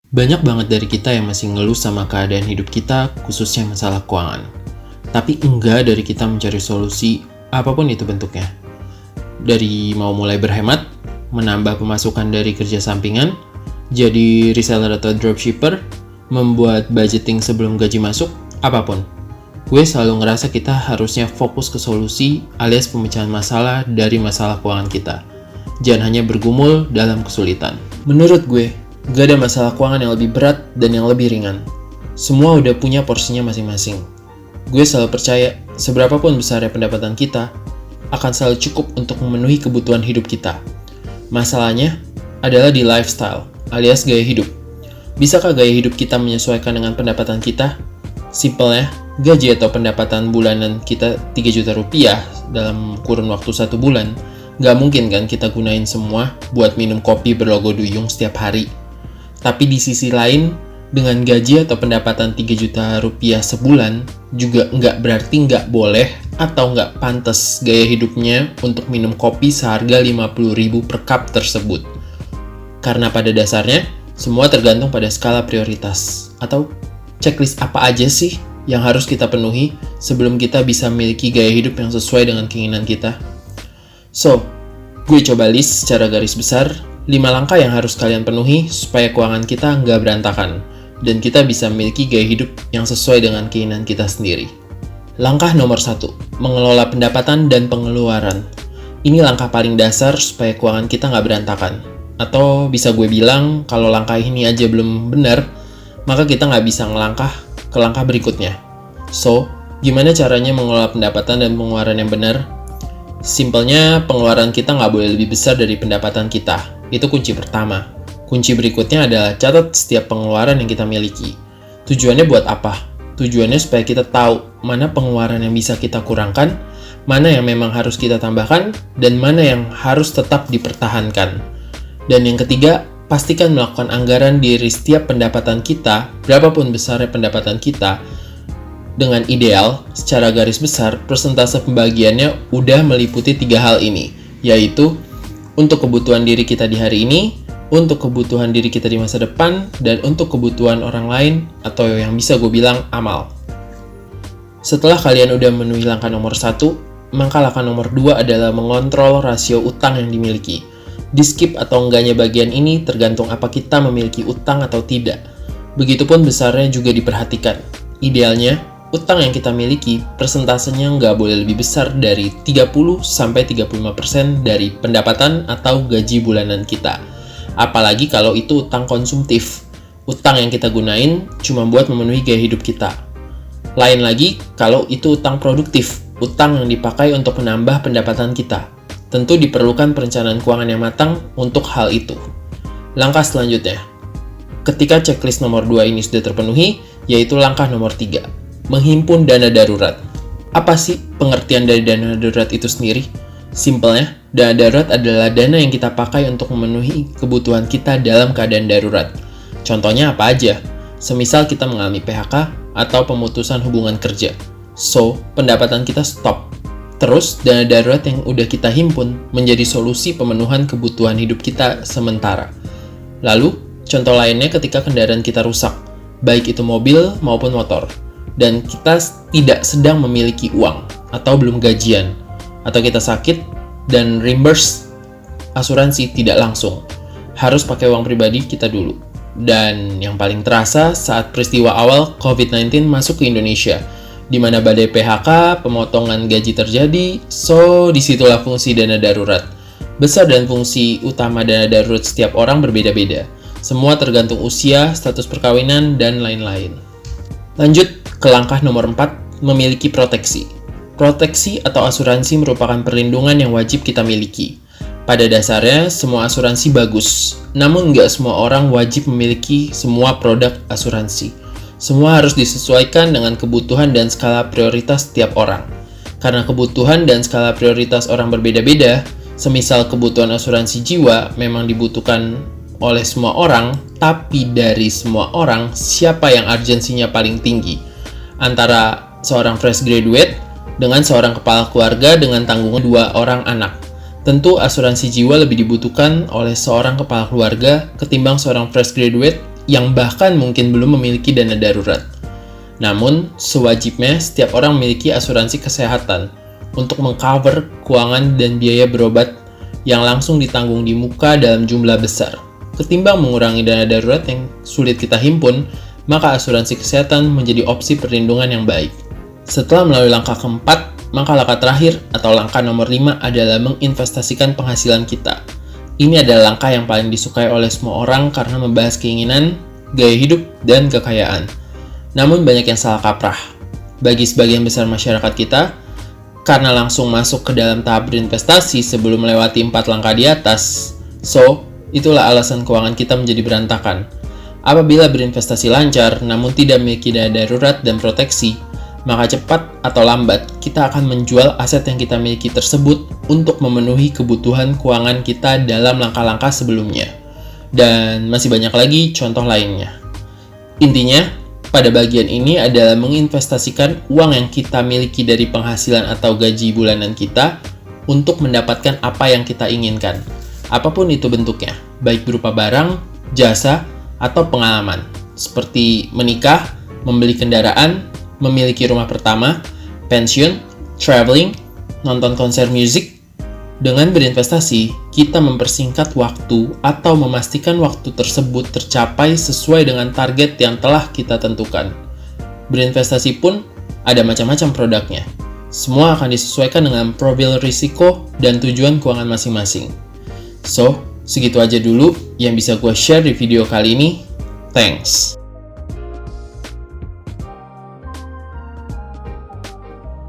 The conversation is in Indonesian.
Banyak banget dari kita yang masih ngeluh sama keadaan hidup kita, khususnya masalah keuangan. Tapi enggak dari kita mencari solusi, apapun itu bentuknya. Dari mau mulai berhemat, menambah pemasukan dari kerja sampingan, jadi reseller atau dropshipper, membuat budgeting sebelum gaji masuk, apapun. Gue selalu ngerasa kita harusnya fokus ke solusi alias pemecahan masalah dari masalah keuangan kita. Jangan hanya bergumul dalam kesulitan. Menurut gue, gak ada masalah keuangan yang lebih berat dan yang lebih ringan. Semua udah punya porsinya masing-masing. Gue selalu percaya, seberapapun besarnya pendapatan kita, akan selalu cukup untuk memenuhi kebutuhan hidup kita. Masalahnya adalah di lifestyle, alias gaya hidup. Bisakah gaya hidup kita menyesuaikan dengan pendapatan kita? Simpelnya, gaji atau pendapatan bulanan kita 3 juta rupiah dalam kurun waktu 1 bulan, gak mungkin kan kita gunain semua buat minum kopi berlogo Duyung setiap hari. Tapi di sisi lain, dengan gaji atau pendapatan 3 juta rupiah sebulan, juga nggak berarti nggak boleh atau nggak pantas gaya hidupnya untuk minum kopi seharga 50.000 per cup tersebut. Karena pada dasarnya, semua tergantung pada skala prioritas. Atau checklist apa aja sih yang harus kita penuhi sebelum kita bisa memiliki gaya hidup yang sesuai dengan keinginan kita. So, gue coba list secara garis besar 5 langkah yang harus kalian penuhi supaya keuangan kita nggak berantakan dan kita bisa memiliki gaya hidup yang sesuai dengan keinginan kita sendiri. Langkah nomor 1, mengelola pendapatan dan pengeluaran. Ini langkah paling dasar supaya keuangan kita nggak berantakan. Atau bisa gue bilang, kalau langkah ini aja belum benar, maka kita nggak bisa ngelangkah ke langkah berikutnya. So, gimana caranya mengelola pendapatan dan pengeluaran yang benar? Simpelnya, pengeluaran kita nggak boleh lebih besar dari pendapatan kita. Itu kunci pertama. Kunci berikutnya adalah catat setiap pengeluaran yang kita miliki. Tujuannya buat apa? Tujuannya supaya kita tahu mana pengeluaran yang bisa kita kurangkan, mana yang memang harus kita tambahkan, dan mana yang harus tetap dipertahankan. Dan yang ketiga, pastikan melakukan anggaran dari setiap pendapatan kita, berapapun besarnya pendapatan kita, dengan ideal, secara garis besar, persentase pembagiannya udah meliputi 3 hal ini, yaitu untuk kebutuhan diri kita di hari ini, untuk kebutuhan diri kita di masa depan, dan untuk kebutuhan orang lain, atau yang bisa gue bilang amal. Setelah kalian udah memenuhi langkah nomor 1, maka langkah nomor 2 adalah mengontrol rasio utang yang dimiliki. Di skip atau enggaknya bagian ini tergantung apa kita memiliki utang atau tidak. Begitupun besarnya juga diperhatikan. Idealnya, utang yang kita miliki persentasenya nggak boleh lebih besar dari 30-35% dari pendapatan atau gaji bulanan kita. Apalagi kalau itu utang konsumtif. Utang yang kita gunain cuma buat memenuhi gaya hidup kita. Lain lagi kalau itu utang produktif, utang yang dipakai untuk menambah pendapatan kita. Tentu diperlukan perencanaan keuangan yang matang untuk hal itu. Langkah selanjutnya, ketika checklist nomor 2 ini sudah terpenuhi, yaitu langkah nomor 3, menghimpun dana darurat. Apa sih pengertian dari dana darurat itu sendiri? Simpelnya, dana darurat adalah dana yang kita pakai untuk memenuhi kebutuhan kita dalam keadaan darurat. Contohnya apa aja? Semisal kita mengalami PHK atau pemutusan hubungan kerja. So, pendapatan kita stop. Terus, dana darurat yang udah kita himpun menjadi solusi pemenuhan kebutuhan hidup kita sementara. Lalu, contoh lainnya ketika kendaraan kita rusak, baik itu mobil maupun motor, dan kita tidak sedang memiliki uang, atau belum gajian, atau kita sakit, dan reimburse asuransi tidak langsung. Harus pakai uang pribadi kita dulu. Dan yang paling terasa saat peristiwa awal COVID-19 masuk ke Indonesia, di mana badai PHK, pemotongan gaji terjadi, so disitulah fungsi dana darurat. Besar dan fungsi utama dana darurat setiap orang berbeda-beda. Semua tergantung usia, status perkawinan, dan lain-lain. Lanjut ke langkah nomor 4, memiliki proteksi. Proteksi atau asuransi merupakan perlindungan yang wajib kita miliki. Pada dasarnya, semua asuransi bagus, namun nggak semua orang wajib memiliki semua produk asuransi. Semua harus disesuaikan dengan kebutuhan dan skala prioritas setiap orang. Karena kebutuhan dan skala prioritas orang berbeda-beda, semisal kebutuhan asuransi jiwa memang dibutuhkan oleh semua orang, tapi dari semua orang, siapa yang urgensinya paling tinggi? Antara seorang fresh graduate dengan seorang kepala keluarga dengan tanggungan 2 orang anak. Tentu asuransi jiwa lebih dibutuhkan oleh seorang kepala keluarga ketimbang seorang fresh graduate yang bahkan mungkin belum memiliki dana darurat. Namun, sewajibnya setiap orang memiliki asuransi kesehatan untuk mengcover keuangan dan biaya berobat yang langsung ditanggung di muka dalam jumlah besar. Ketimbang mengurangi dana darurat yang sulit kita himpun, maka asuransi kesehatan menjadi opsi perlindungan yang baik. Setelah melalui langkah keempat, maka langkah terakhir atau langkah nomor 5 adalah menginvestasikan penghasilan kita. Ini adalah langkah yang paling disukai oleh semua orang karena membahas keinginan, gaya hidup, dan kekayaan. Namun banyak yang salah kaprah. Bagi sebagian besar masyarakat kita, karena langsung masuk ke dalam tahap berinvestasi sebelum melewati 4 langkah di atas, itulah alasan keuangan kita menjadi berantakan. Apabila berinvestasi lancar, namun tidak memiliki dana darurat dan proteksi, maka cepat atau lambat kita akan menjual aset yang kita miliki tersebut untuk memenuhi kebutuhan keuangan kita dalam langkah-langkah sebelumnya. Dan masih banyak lagi contoh lainnya. Intinya, pada bagian ini adalah menginvestasikan uang yang kita miliki dari penghasilan atau gaji bulanan kita untuk mendapatkan apa yang kita inginkan. Apapun itu bentuknya, baik berupa barang, jasa, atau pengalaman. Seperti menikah, membeli kendaraan, memiliki rumah pertama, pensiun, traveling, nonton konser musik. Dengan berinvestasi, kita mempersingkat waktu atau memastikan waktu tersebut tercapai sesuai dengan target yang telah kita tentukan. Berinvestasi pun ada macam-macam produknya. Semua akan disesuaikan dengan profil risiko dan tujuan keuangan masing-masing. Segitu aja dulu yang bisa gue share di video kali ini. Thanks.